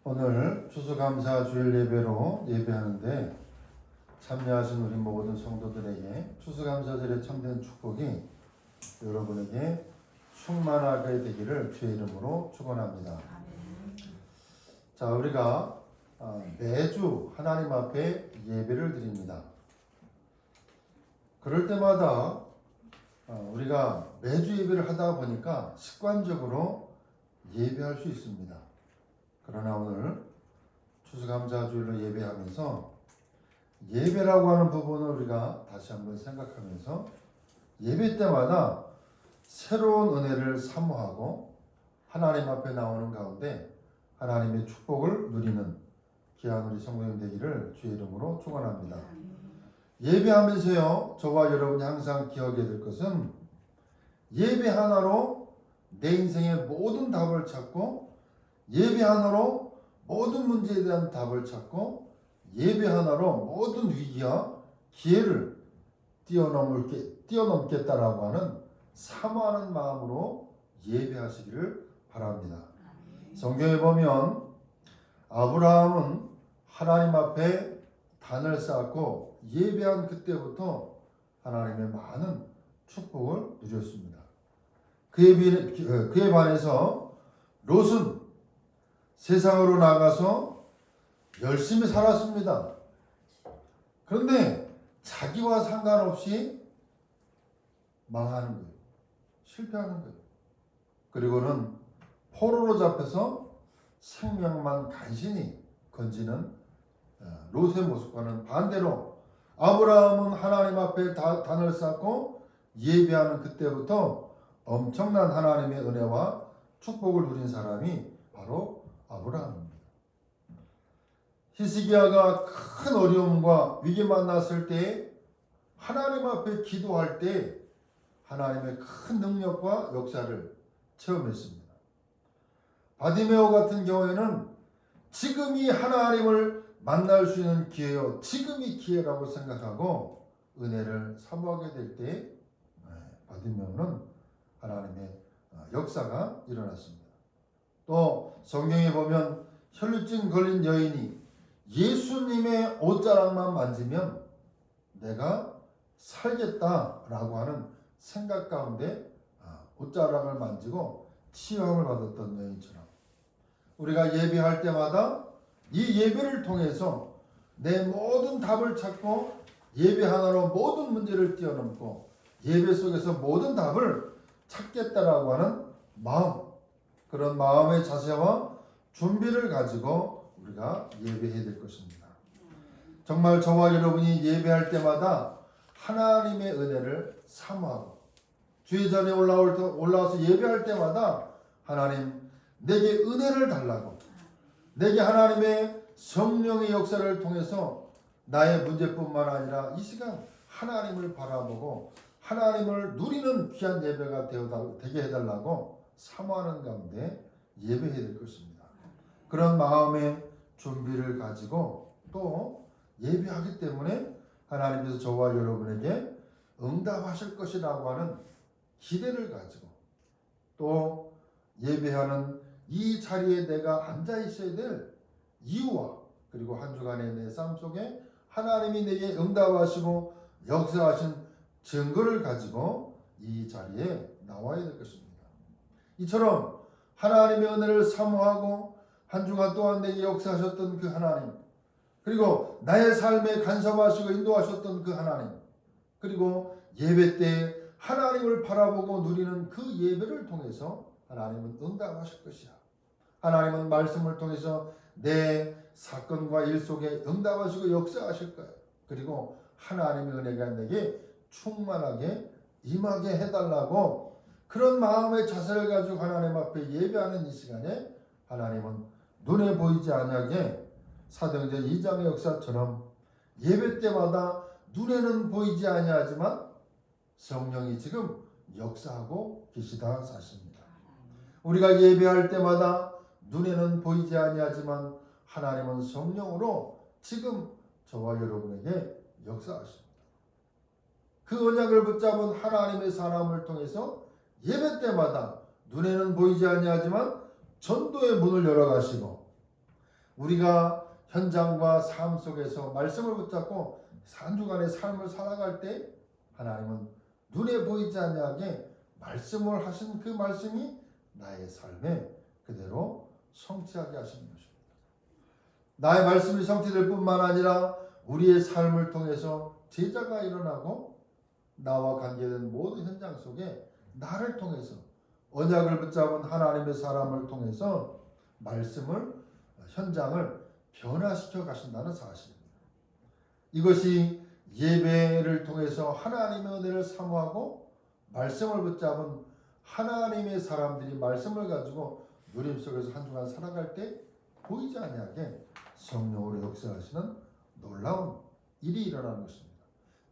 오늘 추수감사 주일 예배로 예배하는데 참여하신 우리 모든 성도들에게 추수감사절의 참된 축복이 여러분에게 충만하게 되기를 주의 이름으로 축원합니다. 자, 우리가 매주 하나님 앞에 예배를 드립니다. 그럴 때마다 우리가 매주 예배를 하다 보니까 습관적으로 예배할 수 있습니다. 그러나 오늘 추수감사주일로 예배하면서 예배라고 하는 부분을 우리가 다시 한번 생각하면서 예배 때마다 새로운 은혜를 사모하고 하나님 앞에 나오는 가운데 하나님의 축복을 누리는 귀한 우리 성도님 되기를 주의 이름으로 축원합니다. 예배하면서요, 저와 여러분이 항상 기억해야 될 것은 예배 하나로 내 인생의 모든 답을 찾고 예배 하나로 모든 문제에 대한 답을 찾고 예배 하나로 모든 위기와 기회를 뛰어넘겠다라고 하는 사모하는 마음으로 예배하시기를 바랍니다. 성경에 보면 아브라함은 하나님 앞에 단을 쌓고 예배한 그때부터 하나님의 많은 축복을 누렸습니다. 그에 반해서 롯은 세상으로 나가서 열심히 살았습니다. 그런데 자기와 상관없이 망하는 거예요. 실패하는 거예요. 그리고는 포로로 잡혀서 생명만 간신히 건지는 롯의 모습과는 반대로 아브라함은 하나님 앞에 단을 쌓고 예배하는 그때부터 엄청난 하나님의 은혜와 축복을 누린 사람이 바로 아브라함입니다. 히스기야가 큰 어려움과 위기 만났을 때 하나님 앞에 기도할 때 하나님의 큰 능력과 역사를 체험했습니다. 바디메오 같은 경우에는 지금이 하나님을 만날 수 있는 기회요, 지금이 기회라고 생각하고 은혜를 사모하게 될 때 바디메오는 하나님의 역사가 일어났습니다. 또 성경에 보면 혈루증 걸린 여인이 예수님의 옷자락만 만지면 내가 살겠다라고 하는 생각 가운데 옷자락을 만지고 치유함을 받았던 여인처럼 우리가 예배할 때마다 이 예배를 통해서 내 모든 답을 찾고 예배 하나로 모든 문제를 뛰어넘고 예배 속에서 모든 답을 찾겠다라고 하는 마음, 그런 마음의 자세와 준비를 가지고 우리가 예배해야 될 것입니다. 정말 저와 여러분이 예배할 때마다 하나님의 은혜를 사모하고 주의 전에 올라와서 예배할 때마다 하나님 내게 은혜를 달라고, 내게 하나님의 성령의 역사를 통해서 나의 문제뿐만 아니라 이 시간 하나님을 바라보고 하나님을 누리는 귀한 예배가 되게 해달라고 사모하는 가운데 예배해야 될 것입니다. 그런 마음의 준비를 가지고 또 예배하기 때문에 하나님께서 저와 여러분에게 응답하실 것이라고 하는 기대를 가지고 또 예배하는 이 자리에 내가 앉아 있어야 될 이유와 그리고 한 주간의 내 삶 속에 하나님이 내게 응답하시고 역사하신 증거를 가지고 이 자리에 나와야 될 것입니다. 이처럼 하나님의 은혜를 사모하고 한 주간 동안 내게 역사하셨던 그 하나님, 그리고 나의 삶에 간섭하시고 인도하셨던 그 하나님, 그리고 예배 때 하나님을 바라보고 누리는 그 예배를 통해서 하나님은 응답하실 것이야. 하나님은 말씀을 통해서 내 사건과 일 속에 응답하시고 역사하실 거야. 그리고 하나님의 은혜가 내게 충만하게 임하게 해달라고 그런 마음의 자세를 가지고 하나님 앞에 예배하는 이 시간에 하나님은 눈에 보이지 아니하게 사도행전 2장의 역사처럼 예배 때마다 눈에는 보이지 아니하지만 성령이 지금 역사하고 계시다 사실입니다. 우리가 예배할 때마다 눈에는 보이지 아니하지만 하나님은 성령으로 지금 저와 여러분에게 역사하십니다. 그 언약을 붙잡은 하나님의 사람을 통해서 예배 때마다 눈에는 보이지 아니하지만 전도의 문을 열어가시고 우리가 현장과 삶 속에서 말씀을 붙잡고 한 주간의 삶을 살아갈 때 하나님은 눈에 보이지 않게 말씀을 하신 그 말씀이 나의 삶에 그대로 성취하게 하시는 것입니다. 나의 말씀이 성취될 뿐만 아니라 우리의 삶을 통해서 제자가 일어나고 나와 관계된 모든 현장 속에 나를 통해서 언약을 붙잡은 하나님의 사람을 통해서 말씀을 현장을 변화시켜 가신다는 사실입니다. 이것이 예배를 통해서 하나님의 은혜를 사모하고 말씀을 붙잡은 하나님의 사람들이 말씀을 가지고 누림 속에서 한 주간 살아갈 때 보이지 않게 성령으로 역사하시는 놀라운 일이 일어나는 것입니다.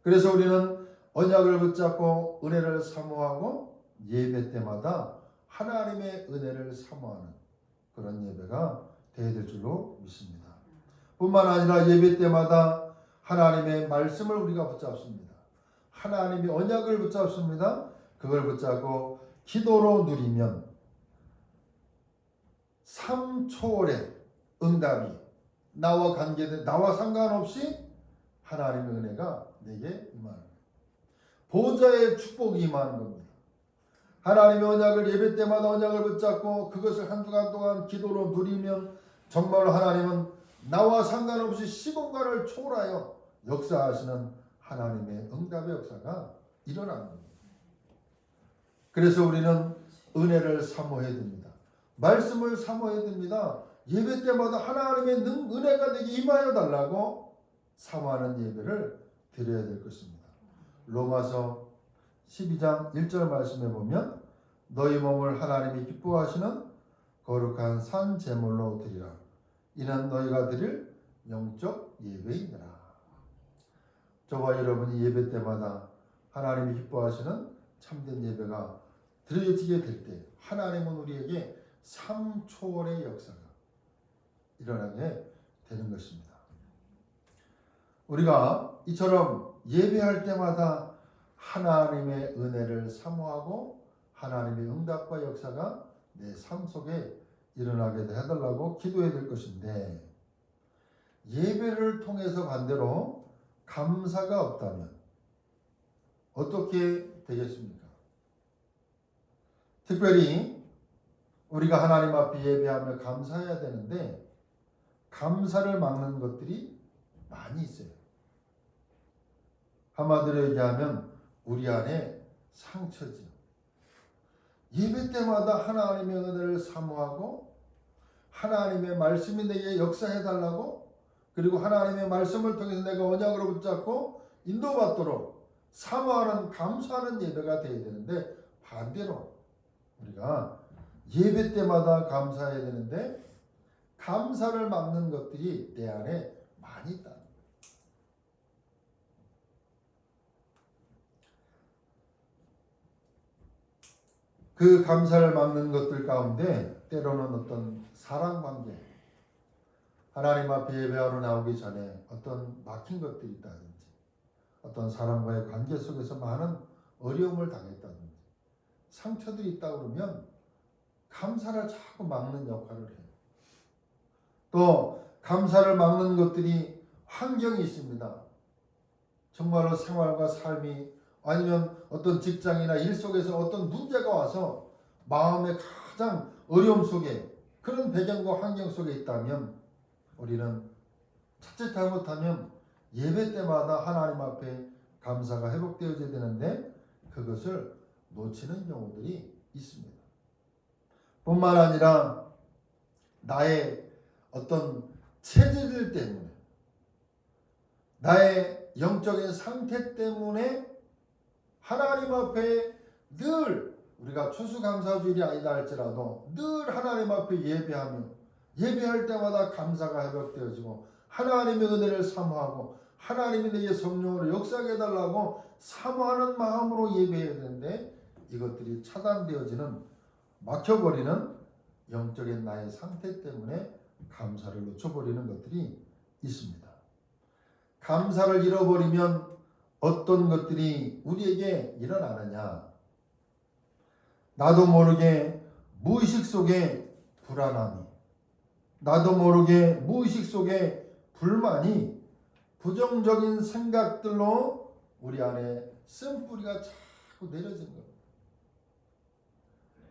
그래서 우리는 언약을 붙잡고 은혜를 사모하고 예배 때마다 하나님의 은혜를 사모하는 그런 예배가 되어야 될 줄로 믿습니다. 뿐만 아니라 예배 때마다 하나님의 말씀을 우리가 붙잡습니다. 하나님의 언약을 붙잡습니다. 그걸 붙잡고 기도로 누리면 삶 초월의 응답이 나와 관계된 나와 상관없이 하나님의 은혜가 내게 임하는 거예요. 보좌의 축복이 임하는 겁니다. 하나님의 언약을 예배 때마다 언약을 붙잡고 그것을 한 주간 동안 기도로 누리면 정말 하나님은 나와 상관없이 시공간을 초월하여 역사하시는 하나님의 응답의 역사가 일어나는 겁니다. 그래서 우리는 은혜를 사모해야 됩니다. 말씀을 사모해야 됩니다. 예배 때마다 하나님의 은혜가 내게 임하여 달라고 사모하는 예배를 드려야 될 것입니다. 로마서 12장 1절 말씀에 보면 너희 몸을 하나님이 기뻐하시는 거룩한 산 제물로 드리라. 이는 너희가 드릴 영적 예배이니라. 저와 여러분이 예배 때마다 하나님이 기뻐하시는 참된 예배가 드려지게 될 때 하나님은 우리에게 삶 초월의 역사가 일어나게 되는 것입니다. 우리가 이처럼 예배할 때마다 하나님의 은혜를 사모하고 하나님의 응답과 역사가 내 삶 속에 일어나게 해달라고 기도해야 될 것인데 예배를 통해서 반대로 감사가 없다면 어떻게 되겠습니까? 특별히 우리가 하나님 앞에 예배하며 감사해야 되는데 감사를 막는 것들이 많이 있어요. 한마디로 얘기하면 우리 안에 상처지요. 예배 때마다 하나님의 은혜를 사모하고 하나님의 말씀이 내게 역사해달라고 그리고 하나님의 말씀을 통해서 내가 언약으로 붙잡고 인도받도록 사모하는 감사하는 예배가 되어야 되는데 반대로 우리가 예배 때마다 감사해야 되는데 감사를 막는 것들이 내 안에 많이 있다. 그 감사를 막는 것들 가운데 때로는 어떤 사랑관계, 하나님 앞에 예배하러 나오기 전에 어떤 막힌 것들이 있다든지 어떤 사람과의 관계 속에서 많은 어려움을 당했다든지 상처들이 있다 그러면 감사를 자꾸 막는 역할을 해요. 또 감사를 막는 것들이 환경이 있습니다. 정말로 생활과 삶이 아니면 어떤 직장이나 일 속에서 어떤 문제가 와서 마음의 가장 어려움 속에 그런 배경과 환경 속에 있다면 우리는 자칫 잘못하면 예배 때마다 하나님 앞에 감사가 회복되어야 되는데 그것을 놓치는 경우들이 있습니다. 뿐만 아니라 나의 어떤 체질 때문에 나의 영적인 상태 때문에 하나님 앞에 늘 우리가 추수감사주일이 아니다 할지라도 늘 하나님 앞에 예배하며 예배할 때마다 감사가 회복되어지고 하나님의 은혜를 사모하고 하나님이 내게 성령으로 역사하게 해달라고 사모하는 마음으로 예배해야 되는데 이것들이 차단되어지는 막혀버리는 영적인 나의 상태 때문에 감사를 놓쳐버리는 것들이 있습니다. 감사를 잃어버리면 어떤 것들이 우리에게 일어나느냐? 나도 모르게 무의식 속에 불안함이, 나도 모르게 무의식 속에 불만이 부정적인 생각들로 우리 안에 쓴뿌리가 자꾸 내려지는 겁니다.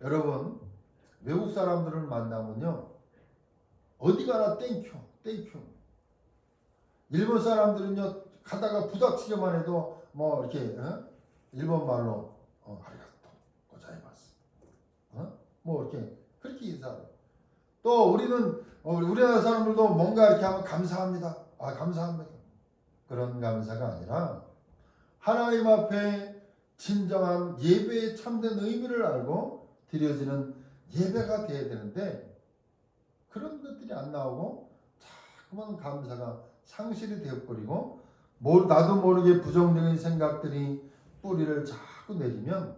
여러분, 외국 사람들을 만나면요, 어디 가나 땡큐, 땡큐. 일본 사람들은요, 가다가 부닥치기만 해도 뭐 이렇게 일본 말로 아리가또 고자이마스, 뭐 이렇게 그렇게 인사해요. 또 우리는 우리나라 사람들도 뭔가 이렇게 하면 감사합니다. 아, 감사합니다. 그런 감사가 아니라 하나님 앞에 진정한 예배의 참된 의미를 알고 드려지는 예배가 되어야 되는데 그런 것들이 안 나오고 자꾸만 감사가 상실이 되어버리고 나도 모르게 부정적인 생각들이 뿌리를 자꾸 내리면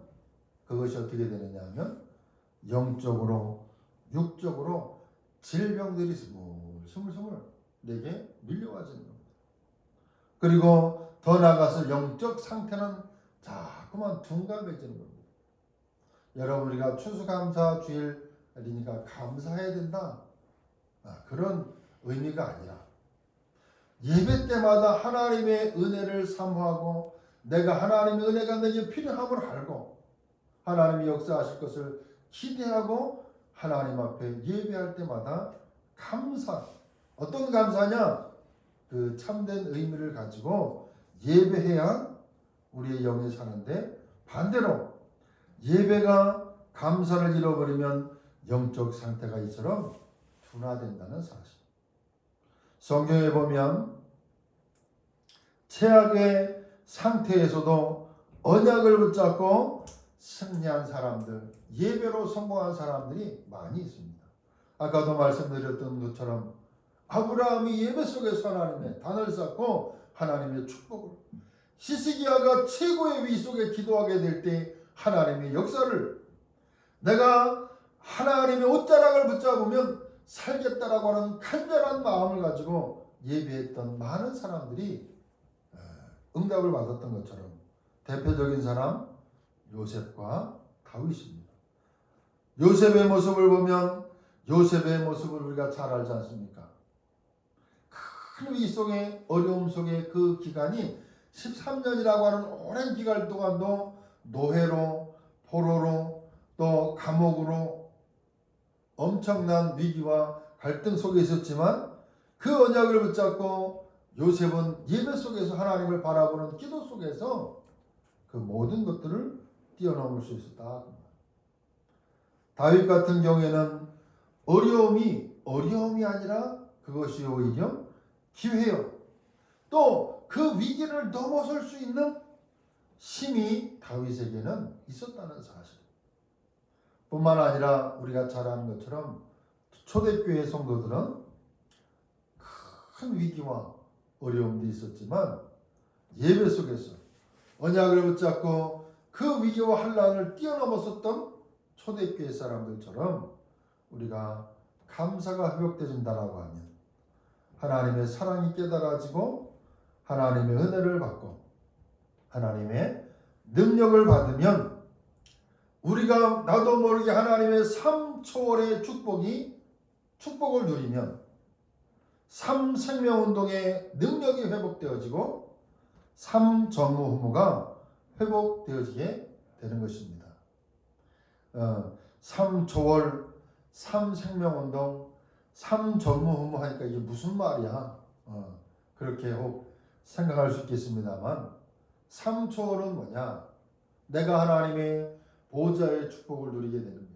그것이 어떻게 되느냐 하면 영적으로 육적으로 질병들이 스물스물 내게 밀려와지는 겁니다. 그리고 더 나아가서 영적 상태는 자꾸만 둔감해지는 겁니다. 여러분, 우리가 추수감사 주일이니까 감사해야 된다, 그런 의미가 아니라 예배 때마다 하나님의 은혜를 사모하고 내가 하나님의 은혜가 내게 필요함을 알고 하나님이 역사하실 것을 기대하고 하나님 앞에 예배할 때마다 감사. 어떤 감사냐? 그 참된 의미를 가지고 예배해야 우리의 영이 사는데, 반대로 예배가 감사를 잃어버리면 영적 상태가 이처럼 둔화된다는 사실. 성경에 보면 최악의 상태에서도 언약을 붙잡고 승리한 사람들, 예배로 성공한 사람들이 많이 있습니다. 아까도 말씀드렸던 것처럼 아브라함이 예배 속에서 하나님의 단을 쌓고 하나님의 축복을, 히스기야가 최고의 위 속에 기도하게 될 때 하나님의 역사를, 내가 하나님의 옷자락을 붙잡으면 살겠다라고 하는 간절한 마음을 가지고 예배했던 많은 사람들이 응답을 받았던 것처럼 대표적인 사람 요셉과 다윗입니다. 요셉의 모습을 보면 요셉의 모습을 우리가 잘 알지 않습니까? 큰 위 속에, 어려움 속에 그 기간이 13년이라고 하는 오랜 기간 동안도 노예로, 포로로, 또 감옥으로 엄청난 위기와 갈등 속에 있었지만 그 언약을 붙잡고 요셉은 예배 속에서 하나님을 바라보는 기도 속에서 그 모든 것들을 뛰어넘을 수 있었다. 다윗 같은 경우에는 어려움이 아니라 그것이 오히려 기회요. 또 그 위기를 넘어설 수 있는 힘이 다윗에게는 있었다는 사실. 뿐만 아니라 우리가 잘 아는 것처럼 초대교회 성도들은 큰 위기와 어려움도 있었지만 예배 속에서 언약을 붙잡고 그 위기와 환난을 뛰어넘었었던 초대교회 사람들처럼 우리가 감사가 회복되진다라고 하면 하나님의 사랑이 깨달아지고 하나님의 은혜를 받고 하나님의 능력을 받으면 우리가 나도 모르게 하나님의 3초월의 축복을 누리면 3생명운동의 능력이 회복되어지고 3전무후무가 회복되어지게 되는 것입니다. 3초월, 3생명운동, 3전무후무 하니까 이게 무슨 말이야? 그렇게 혹 생각할 수 있겠습니다만 3초월은 뭐냐? 내가 하나님의 보좌의 축복을 누리게 되는 거예요.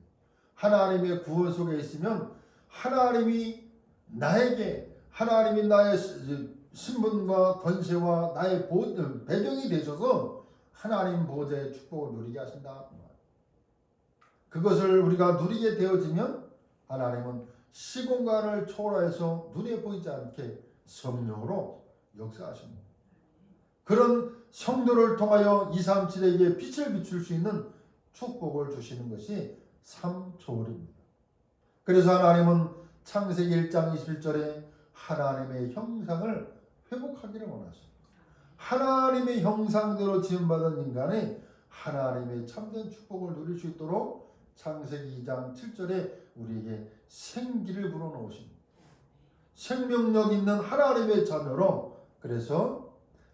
하나님의 구원 속에 있으면 하나님이 나의 신분과 권세와 나의 배경이 되셔서 하나님 보좌의 축복을 누리게 하신다. 그것을 우리가 누리게 되어지면 하나님은 시공간을 초월해서 눈에 보이지 않게 성령으로 역사하십니다. 그런 성도를 통하여 237에게 빛을 비출 수 있는 축복을 주시는 것이 3초월입니다. 그래서 하나님은 창세기 1장 21절에 하나님의 형상을 회복하기를 원하십니다. 하나님의 형상대로 지음받은 인간이 하나님의 참된 축복을 누릴 수 있도록 창세기 2장 7절에 우리에게 생기를 불어넣으십니다. 생명력 있는 하나님의 자녀로, 그래서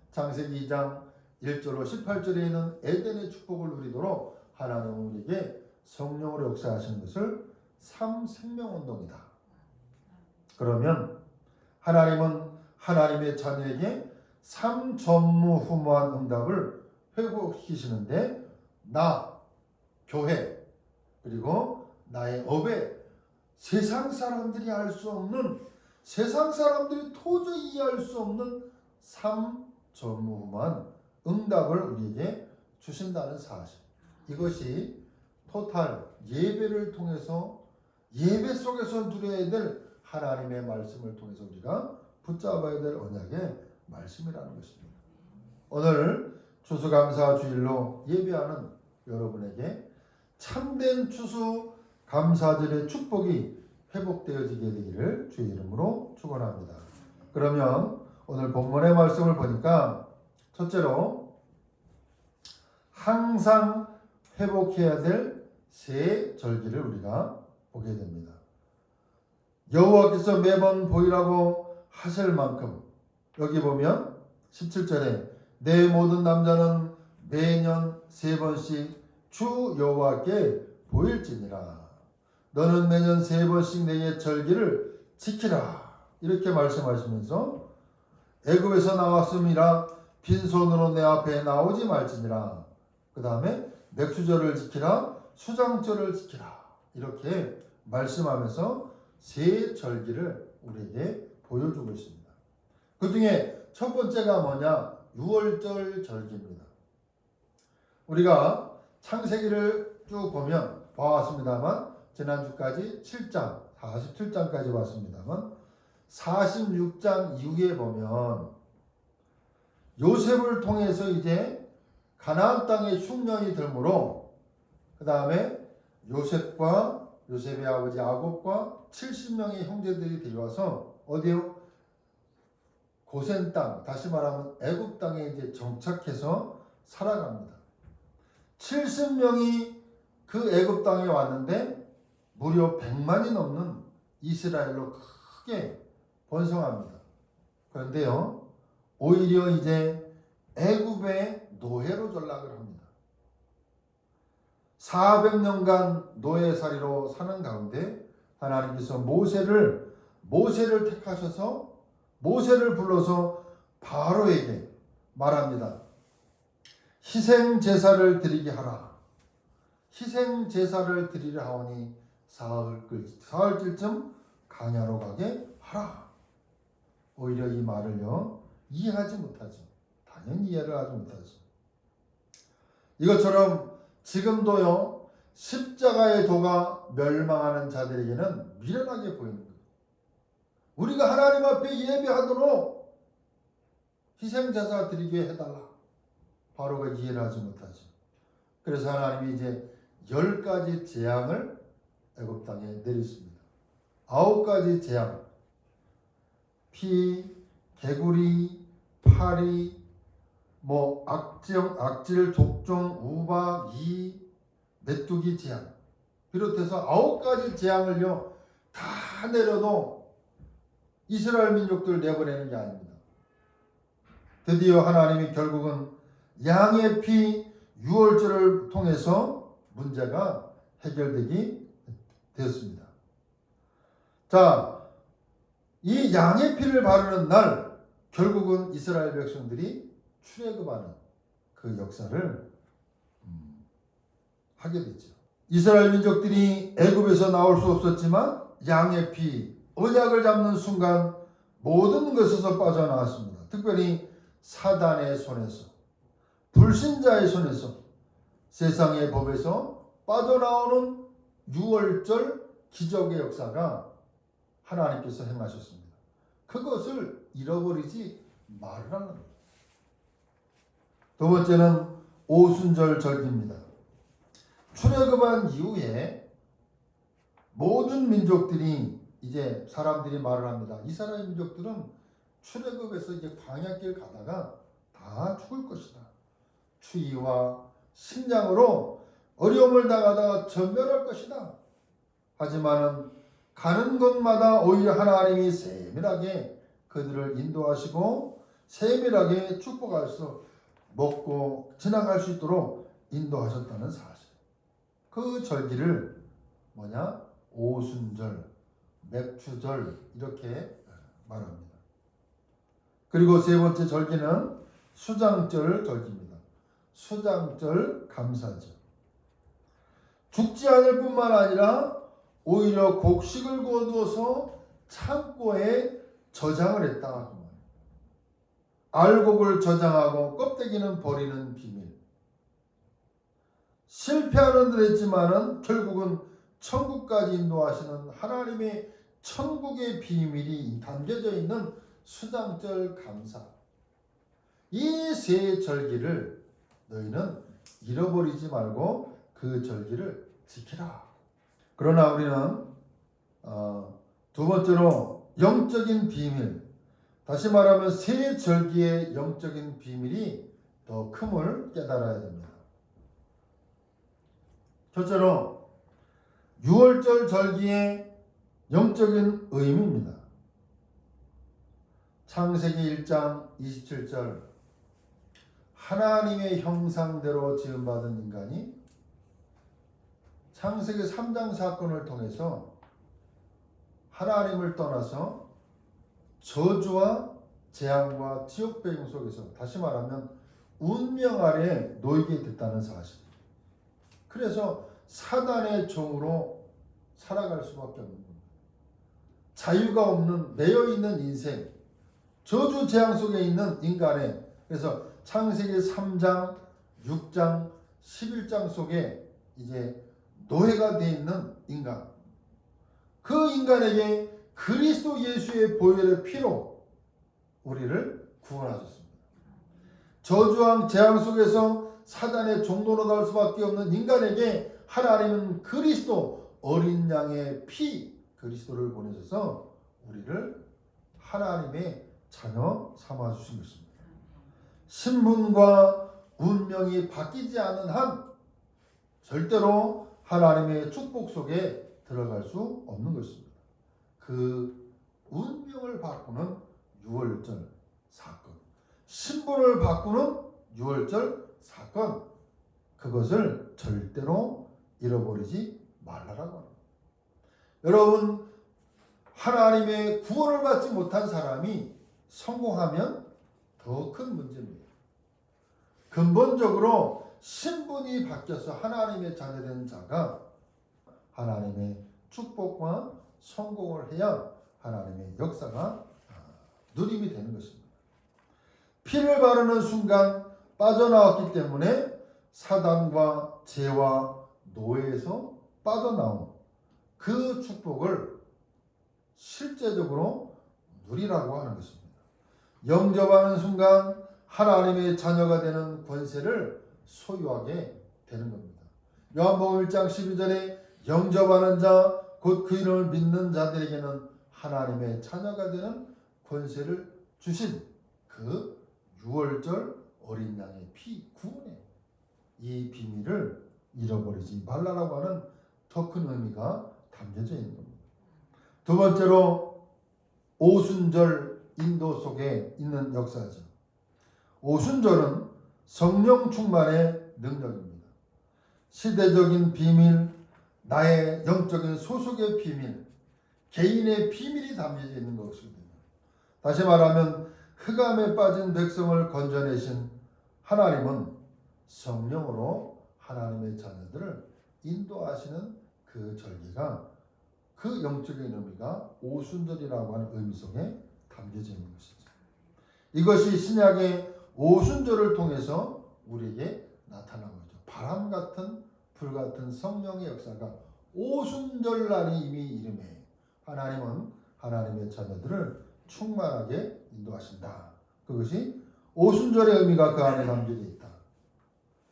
창세기 2장 1절로 18절에 있는 에덴의 축복을 누리도록 하나님은 우리에게 성령으로 역사하시는 것을 삼생명운동이다. 그러면 하나님은 하나님의 자녀에게 삼전무후무한 응답을 회복시키시는데, 나, 교회, 그리고 나의 업에 세상 사람들이 알 수 없는, 세상 사람들이 도저히 이해할 수 없는 삼전무후무한 응답을 우리에게 주신다는 사실, 이것이 토탈 예배를 통해서, 예배 속에서 누려야 될 하나님의 말씀을 통해서 우리가 붙잡아야 될 언약의 말씀이라는 것입니다. 오늘 추수감사 주일로 예배하는 여러분에게 참된 추수감사절의 축복이 회복되어지게 되기를 주의 이름으로 축원합니다. 그러면 오늘 본문의 말씀을 보니까 첫째로 항상 회복해야 될 세 절기를 우리가 보게 됩니다. 여호와께서 매번 보이라고 하실 만큼, 여기 보면 17절에 내 모든 남자는 매년 3번씩 주 여호와께 보일지니라. 너는 매년 3번씩 내게 절기를 지키라. 이렇게 말씀하시면서 애굽에서 나왔음이라 빈손으로 내 앞에 나오지 말지니라. 그 다음에 맥수절을 지키라, 수장절을 지키라. 이렇게 말씀하면서 세 절기를 우리에게 보여주고 있습니다. 그 중에 첫 번째가 뭐냐? 유월절 절기입니다. 우리가 창세기를 쭉 보면 봐왔습니다만, 지난주까지 7장, 47장까지 봤습니다만, 46장 이후에 보면 요셉을 통해서 이제 가나안 땅에 흉년이 들므로, 그 다음에 요셉의 아버지 야곱과 70명의 형제들이 데려와서 어디요? 고센 땅, 다시 말하면 애굽 땅에 이제 정착해서 살아갑니다. 70명이 그 애굽 땅에 왔는데 무려 100만이 넘는 이스라엘로 크게 번성합니다. 그런데요, 오히려 이제 애굽의 노예로 전락을 합니다. 400년간 노예살이로 사는 가운데 하나님께서 모세를 택하셔서 모세를 불러서 바로에게 말합니다. 희생 제사를 드리게 하라. 희생 제사를 드리려 하오니 사흘쯤 광야로 가게 하라. 오히려 이 말을요, 이해하지 못하죠. 당연히 이해를 하지 못하죠. 이것처럼 지금도요, 십자가의 도가 멸망하는 자들에게는 미련하게 보이는 거예요. 우리가 하나님 앞에 예배하도록 희생제사 드리게 해달라. 바로가 이해를 하지 못하죠. 그래서 하나님이 이제 10가지 재앙을 애굽 땅에 내리십니다. 9가지 재앙, 피, 개구리, 파리, 악질, 독종, 우박, 이, 메뚜기 재앙 비롯해서 9가지 재앙을요 다 내려도 이스라엘 민족들 내보내는 게 아닙니다. 드디어 하나님이 결국은 양의 피 유월절을 통해서 문제가 해결되기 되었습니다. 자, 이 양의 피를 바르는 날 결국은 이스라엘 백성들이 출애굽하는 그 역사를 하게 됐죠. 이스라엘 민족들이 애굽에서 나올 수 없었지만 양의 피, 언약을 잡는 순간 모든 것에서 빠져나왔습니다. 특별히 사단의 손에서, 불신자의 손에서, 세상의 법에서 빠져나오는 유월절 기적의 역사가 하나님께서 행하셨습니다. 그것을 잃어버리지 말라는 거예요. 두 번째는 오순절 절기입니다. 출애굽한 이후에 모든 민족들이 이제 사람들이 말을 합니다. 이스라엘 민족들은 출애굽에서 이제 광야길 가다가 다 죽을 것이다. 추위와 식량으로 어려움을 당하다가 전멸할 것이다. 하지만은 가는 곳마다 오히려 하나님이 세밀하게 그들을 인도하시고 세밀하게 축복할 수 먹고 지나갈 수 있도록 인도하셨다는 사실. 그 절기를 뭐냐? 오순절, 맥추절 이렇게 말합니다. 그리고 세 번째 절기는 수장절 절기입니다. 수장절 감사절. 죽지 않을 뿐만 아니라 오히려 곡식을 거두어서 창고에 저장을 했다. 알곡을 저장하고 껍데기는 버리는 비밀. 실패하는 듯 했지만은 결국은 천국까지 인도하시는 하나님의 천국의 비밀이 담겨져 있는 수장절 감사. 이 세 절기를 너희는 잃어버리지 말고 그 절기를 지키라. 그러나 우리는 두 번째로 영적인 비밀, 다시 말하면 세 절기의 영적인 비밀이 더 큼을 깨달아야 됩니다. 첫째로 유월절 절기의 영적인 의미입니다. 창세기 1장 27절 하나님의 형상대로 지음받은 인간이 창세기 3장 사건을 통해서 하나님을 떠나서 저주와 재앙과 지옥 배경 속에서 다시 말하면 운명 아래 놓이게 됐다는 사실. 그래서 사단의 종으로 살아갈 수밖에 없는 겁니다. 자유가 없는 매여있는 인생, 저주 재앙 속에 있는 인간의, 그래서 창세기 3장, 6장, 11장 속에 이제 노예가 되어 있는 인간, 그 인간에게 그리스도 예수의 보혈의 피로 우리를 구원하셨습니다. 저주왕 재앙 속에서 사단의 종로로 갈 수밖에 없는 인간에게 하나님은 그리스도 어린 양의 피 그리스도를 보내셔서 우리를 하나님의 자녀 삼아 주신 것입니다. 신분과 운명이 바뀌지 않은 한 절대로 하나님의 축복 속에 들어갈 수 없는 것입니다. 그 운명을 바꾸는 유월절 사건, 신분을 바꾸는 유월절 사건, 그것을 절대로 잃어버리지 말라라고 합니다. 여러분, 하나님의 구원을 받지 못한 사람이 성공하면 더 큰 문제입니다. 근본적으로 신분이 바뀌어서 하나님의 자녀된 자가 하나님의 축복과 성공을 해야 하나님의 역사가 누림이 되는 것입니다. 피를 바르는 순간 빠져나왔기 때문에 사단과 죄와 노예에서 빠져나온 그 축복을 실제적으로 누리라고 하는 것입니다. 영접하는 순간 하나님의 자녀가 되는 권세를 소유하게 되는 겁니다. 요한복음 1장 12절에 영접하는 자 곧 그 이름을 믿는 자들에게는 하나님의 자녀가 되는 권세를 주신 그 유월절 어린 양의 피 구원의 이 비밀을 잃어버리지 말라라고 하는 더 큰 의미가 담겨져 있는 겁니다. 두 번째로 오순절 인도 속에 있는 역사죠. 오순절은 성령 충만의 능력입니다. 시대적인 비밀, 나의 영적인 소속의 비밀, 개인의 비밀이 담겨져 있는 것입니다. 다시 말하면 흑암에 빠진 백성을 건져내신 하나님은 성령으로 하나님의 자녀들을 인도하시는 그 절기가, 그 영적인 의미가 오순절이라고 하는 의미 속에 담겨져 있는 것이죠. 이것이 신약의 오순절을 통해서 우리에게 나타난 거죠. 바람 같은 불 같은 성령의 역사가 오순절날이 이미 이름에 하나님은 하나님의 자녀들을 충만하게 인도하신다. 그것이 오순절의 의미가 그 안에 담겨져 있다.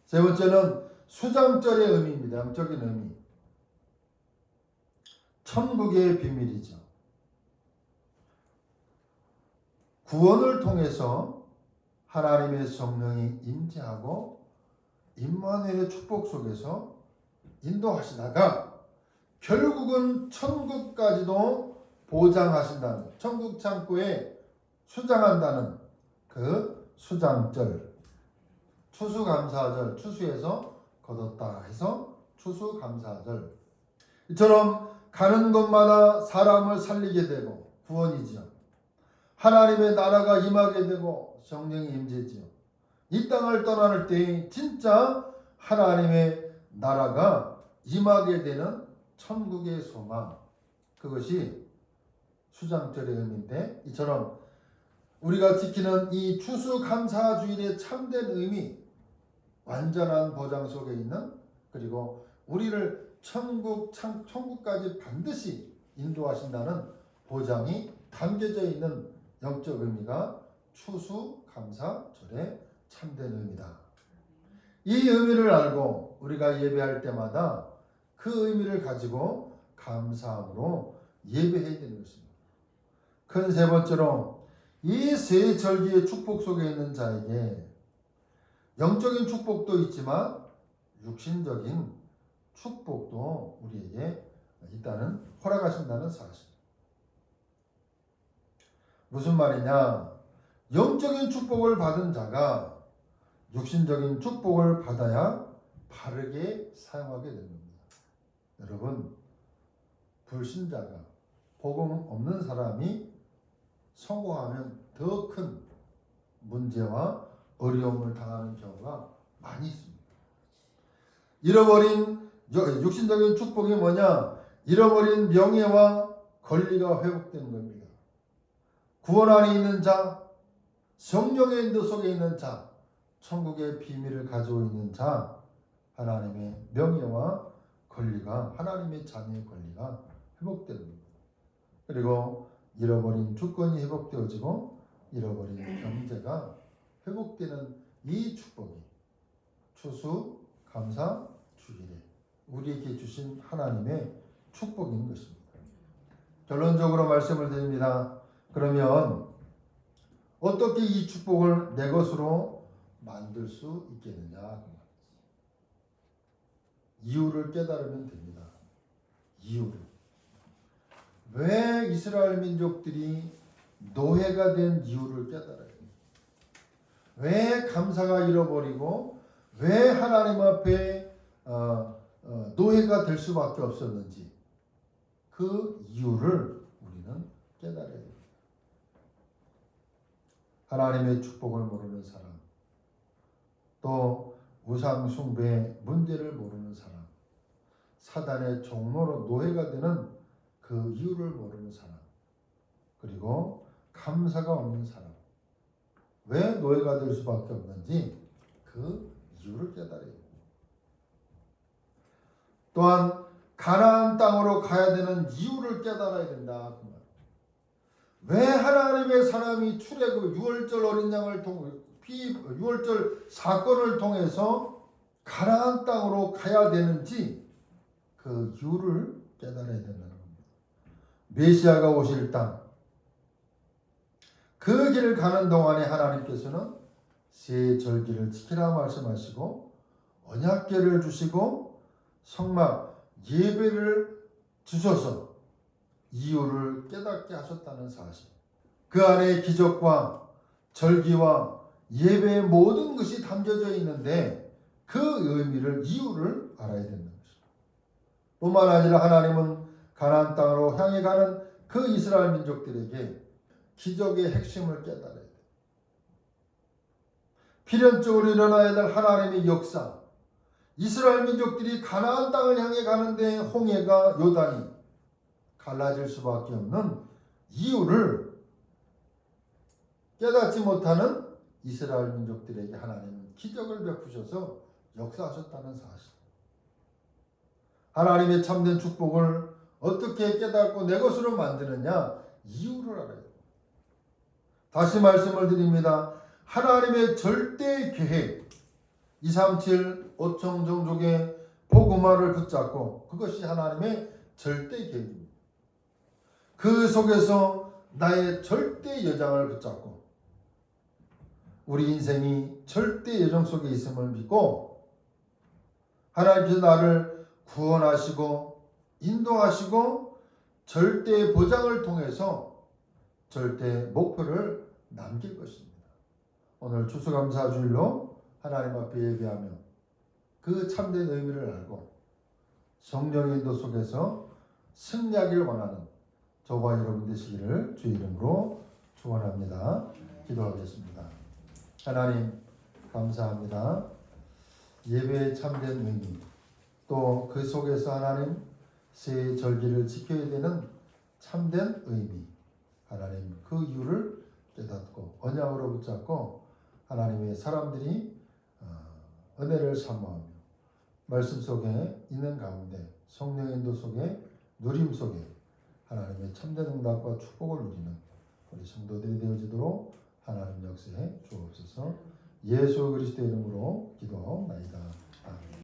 세 번째는 수장절의 의미입니다. 영적인 의미. 천국의 비밀이죠. 구원을 통해서 하나님의 성령이 임재하고 임마누엘의 축복 속에서 인도하시다가 결국은 천국까지도 보장하신다는, 천국 창고에 수장한다는 그 수장절, 추수감사절, 추수해서 거뒀다 해서 추수감사절. 이처럼 가는 곳마다 사람을 살리게 되고 구원이지요. 하나님의 나라가 임하게 되고 성령이 임재지요. 이 땅을 떠나는 때에 진짜 하나님의 나라가 임하게 되는 천국의 소망, 그것이 수장절의 의미인데, 이처럼 우리가 지키는 이 추수감사주일의 참된 의미, 완전한 보장 속에 있는, 그리고 우리를 천국까지 반드시 인도하신다는 보장이 담겨져 있는 영적 의미가 추수감사절의 참된 의미다. 이 의미를 알고 우리가 예배할 때마다 그 의미를 가지고 감사함으로 예배해야 되는 것입니다. 큰 세 번째로, 이 세 절기의 축복 속에 있는 자에게 영적인 축복도 있지만 육신적인 축복도 우리에게 있다는, 허락하신다는 사실. 무슨 말이냐? 영적인 축복을 받은 자가 육신적인 축복을 받아야 바르게 사용하게 됩니다. 여러분, 불신자가, 복음 없는 사람이 성공하면 더 큰 문제와 어려움을 당하는 경우가 많이 있습니다. 잃어버린 육신적인 축복이 뭐냐? 잃어버린 명예와 권리가 회복되는 겁니다. 구원 안에 있는 자, 성령의 인도 속에 있는 자, 천국의 비밀을 가지고 있는 자, 하나님의 명예와 권리가, 하나님의 자녀의 권리가 회복되는 겁니다. 그리고 잃어버린 주권이 회복되어지고 잃어버린 경제가 회복되는 이 축복이 추수감사 주일에 우리에게 주신 하나님의 축복인 것입니다. 결론적으로 말씀을 드립니다. 그러면 어떻게 이 축복을 내 것으로 만들 수 있겠느냐? 이유를 깨달으면 됩니다. 이유를. 왜 이스라엘 민족들이 노예가 된 이유를 깨달아야 됩니다. 왜 감사가 잃어버리고 왜 하나님 앞에 노예가 될 수밖에 없었는지, 그 이유를 우리는 깨달아야 됩니다. 하나님의 축복을 모르는 사람, 또 우상 숭배의 문제를 모르는 사람, 사단의 종로로 노예가 되는 그 이유를 모르는 사람, 그리고 감사가 없는 사람, 왜 노예가 될 수밖에 없는지 그 이유를 깨달아야 됩니다. 또한 가나안 땅으로 가야 되는 이유를 깨달아야 된다. 왜 하나님의 사람이 출애굽 유월절 어린 양을 통해 유월절 사건을 통해서 가나안 땅으로 가야 되는지 그 이유를 깨달아야 된다는 겁니다. 메시아가 오실 땅, 그 길을 가는 동안에 하나님께서는 세 절기를 지키라 말씀하시고 언약궤를 주시고 성막 예배를 주셔서 이유를 깨닫게 하셨다는 사실, 그 안에 기적과 절기와 예배의 모든 것이 담겨져 있는데 그 의미를, 이유를 알아야 된다는 것입니다. 뿐만 아니라 하나님은 가나안 땅으로 향해 가는 그 이스라엘 민족들에게 기적의 핵심을 깨달아야 돼요. 필연적으로 일어나야 될 하나님의 역사, 이스라엘 민족들이 가나안 땅을 향해 가는데 홍해가, 요단이 갈라질 수밖에 없는 이유를 깨닫지 못하는 이스라엘 민족들에게 하나님은 기적을 베푸셔서 역사하셨다는 사실. 하나님의 참된 축복을 어떻게 깨닫고 내 것으로 만드느냐? 이유를 알아야 돼요. 다시 말씀을 드립니다. 하나님의 절대 계획, 237 5천 종족의 복음화를 붙잡고, 그것이 하나님의 절대 계획입니다. 그 속에서 나의 절대 여정을 붙잡고 우리 인생이 절대 여정 속에 있음을 믿고 하나님께서 나를 구원하시고 인도하시고 절대 보장을 통해서 절대 목표를 남길 것입니다. 오늘 추수감사주일로 하나님 앞에 예배하며 그 참된 의미를 알고 성령의 인도 속에서 승리하기를 원하는 저와 여러분 되시기를 주의 이름으로 축원합니다. 기도하겠습니다. 하나님 감사합니다. 예배의 참된 의미 또 그 속에서 하나님 새 절기를 지켜야 되는 참된 의미 하나님 그 이유를 깨닫고 언약으로 붙잡고 하나님의 사람들이 은혜를 사모하며 말씀 속에 있는 가운데 성령의 인도 속에 누림 속에 하나님의 참된 응답과 축복을 누리는 우리 성도들이 되어지도록 하나님 역사에 주옵소서. 예수 그리스도의 이름으로 기도하옵나이다. 아멘.